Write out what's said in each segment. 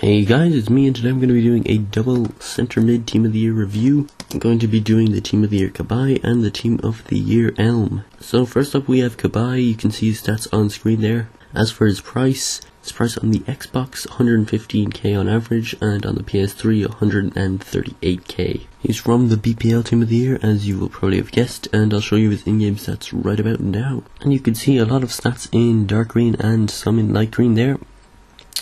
Hey guys, it's me, and today I'm going to be doing a double centre mid team of the year review. I'm going to be doing the team of the year Cabaye and the team of the year Elm. So first up we have Cabaye. You can see his stats on screen there. As for his price on the Xbox 115k on average, and on the PS3 138k. He's from the BPL team of the year, as you will probably have guessed, and I'll show you his in-game stats right about now. And you can see a lot of stats in dark green and some in light green there.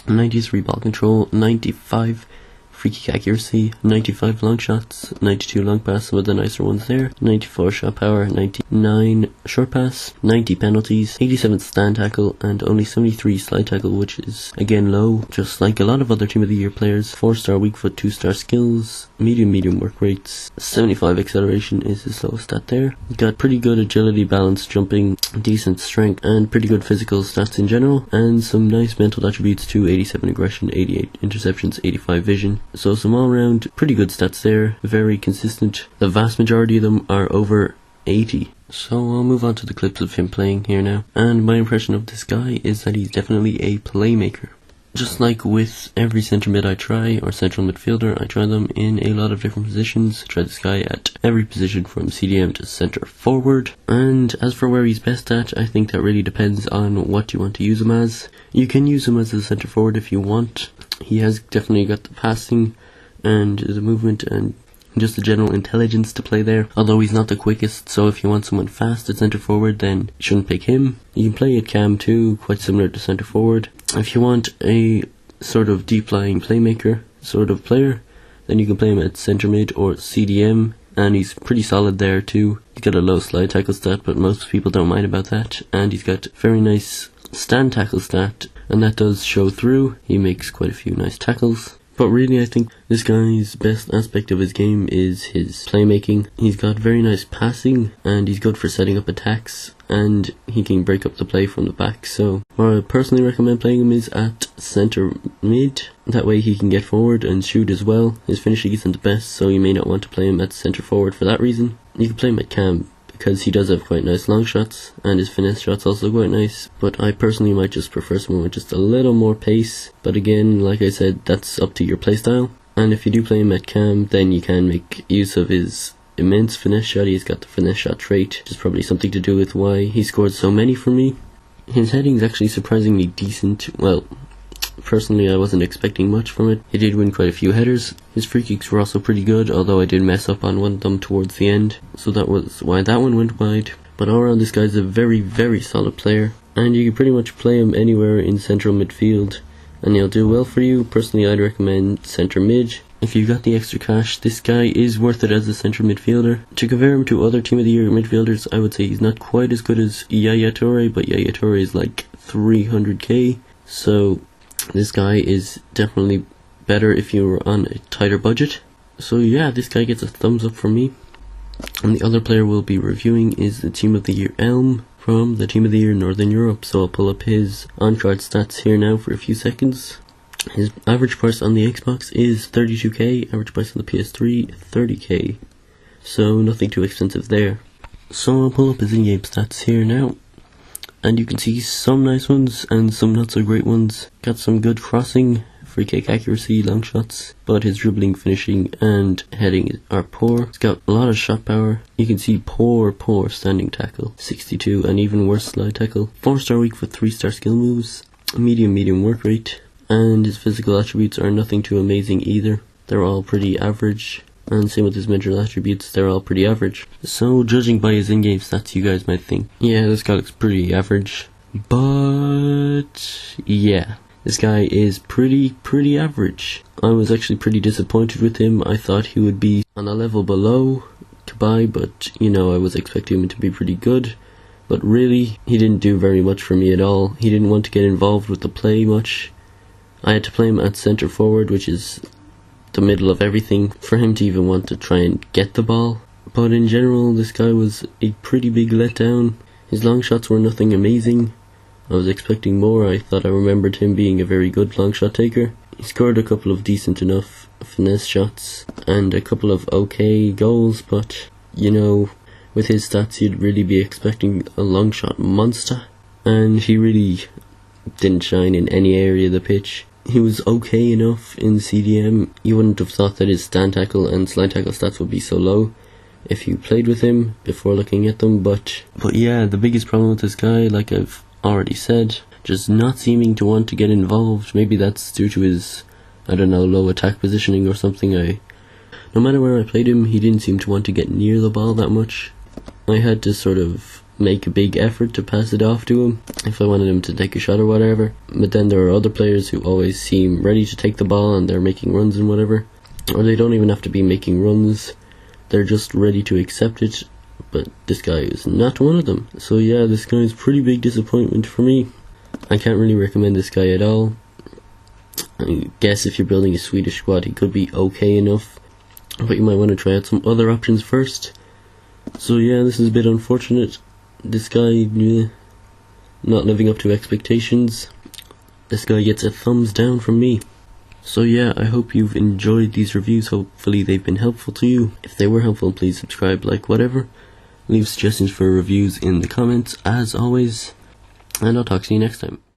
93 ball control, 95 free kick accuracy, 95 long shots, 92 long pass, some of the nicer ones there, 94 shot power, 99 short pass, 90 penalties, 87 stand tackle, and only 73 slide tackle, which is again low, just like a lot of other team of the year players. 4-star weak foot, 2-star skills, medium work rates, 75 acceleration is his lowest stat there. He's got pretty good agility, balance, jumping, decent strength, and pretty good physical stats in general, and some nice mental attributes too. 87 aggression, 88 interceptions, 85 vision. So some all round pretty good stats there, very consistent. The vast majority of them are over 80. So I'll move on to the clips of him playing here now. And my impression of this guy is that he's definitely a playmaker. Just like with every centre mid I try, or central midfielder, I try them in a lot of different positions. I try this guy at every position from CDM to centre forward. And as for where he's best at, I think that really depends on what you want to use him as. You can use him as a centre forward if you want. He has definitely got the passing and the movement and just the general intelligence to play there, although he's not the quickest, so if you want someone fast at centre forward, then you shouldn't pick him. You can play at cam too, quite similar to centre forward. If you want a sort of deep lying playmaker sort of player, then you can play him at centre mid or CDM, and he's pretty solid there too. He's got a low slide tackle stat, but most people don't mind about that, and he's got very nice stand tackle stat, and that does show through. He makes quite a few nice tackles. But really, I think this guy's best aspect of his game is his playmaking. He's got very nice passing, and he's good for setting up attacks, and he can break up the play from the back. So where I personally recommend playing him is at centre mid. That way he can get forward and shoot as well. His finishing isn't the best, so you may not want to play him at centre forward for that reason. You can play him at cam, because he does have quite nice long shots, and his finesse shots also quite nice, but I personally might just prefer someone with just a little more pace. But again, like I said, that's up to your playstyle. And if you do play him at cam, then you can make use of his immense finesse shot. He's got the finesse shot trait, which is probably something to do with why he scored so many for me. His heading is actually surprisingly decent. Well, personally I wasn't expecting much from it. He did win quite a few headers. His free kicks were also pretty good, although I did mess up on one of them towards the end, so that was why that one went wide. But all around, this guy's a very solid player, and you can pretty much play him anywhere in central midfield and he'll do well for you. Personally, I'd recommend centre mid. If you've got the extra cash, this guy is worth it as a centre midfielder. To compare him to other team of the year midfielders, I would say he's not quite as good as Yaya Toure, but Yaya Toure is like 300k, so this guy is definitely better if you're on a tighter budget. So yeah, this guy gets a thumbs up from me. And the other player we'll be reviewing is the team of the year Elm from the team of the year Northern Europe. So I'll pull up his on-card stats here now for a few seconds. His average price on the Xbox is 32k, average price on the PS3 30k, so nothing too expensive there. So I'll pull up his in-game stats here now, and you can see some nice ones and some not so great ones. Got some good crossing, free kick accuracy, long shots, but his dribbling, finishing and heading are poor. He's got a lot of shot power. You can see poor standing tackle, 62, and even worse slide tackle. 4-star weak foot, 3-star skill moves, medium work rate, and his physical attributes are nothing too amazing either. They're all pretty average, and same with his mental attributes, they're all pretty average. So judging by his in-game stats, you guys might think, yeah, this guy looks pretty average, but yeah, this guy is pretty average. I was actually pretty disappointed with him. I thought he would be on a level below Cabaye, but you know, I was expecting him to be pretty good. But really, he didn't do very much for me at all. He didn't want to get involved with the play much. I had to play him at centre forward, which is the middle of everything, for him to even want to try and get the ball. But in general, this guy was a pretty big letdown. His long shots were nothing amazing. I was expecting more. I thought I remembered him being a very good long shot taker. He scored a couple of decent enough finesse shots and a couple of okay goals, but you know, with his stats you'd really be expecting a long shot monster, and he really didn't shine in any area of the pitch. he was okay enough in CDM. You wouldn't have thought that his stand tackle and slide tackle stats would be so low if you played with him before looking at them, but yeah, the biggest problem with this guy, like I've already said, just not seeming to want to get involved. Maybe that's due to his, I don't know, low attack positioning or something. No matter where I played him, he didn't seem to want to get near the ball that much. I had to sort of make a big effort to pass it off to him if I wanted him to take a shot or whatever, but then there are other players who always seem ready to take the ball and they're making runs and whatever, or they don't even have to be making runs, they're just ready to accept it, but this guy is not one of them. So yeah, this guy is pretty big disappointment for me. I can't really recommend this guy at all. I guess if you're building a Swedish squad, he could be okay enough, but you might want to try out some other options first. So yeah, this is a bit unfortunate. This guy, not living up to expectations. This guy gets a thumbs down from me. So yeah, I hope you've enjoyed these reviews. Hopefully they've been helpful to you. If they were helpful, please subscribe, like, whatever. Leave suggestions for reviews in the comments, as always. And I'll talk to you next time.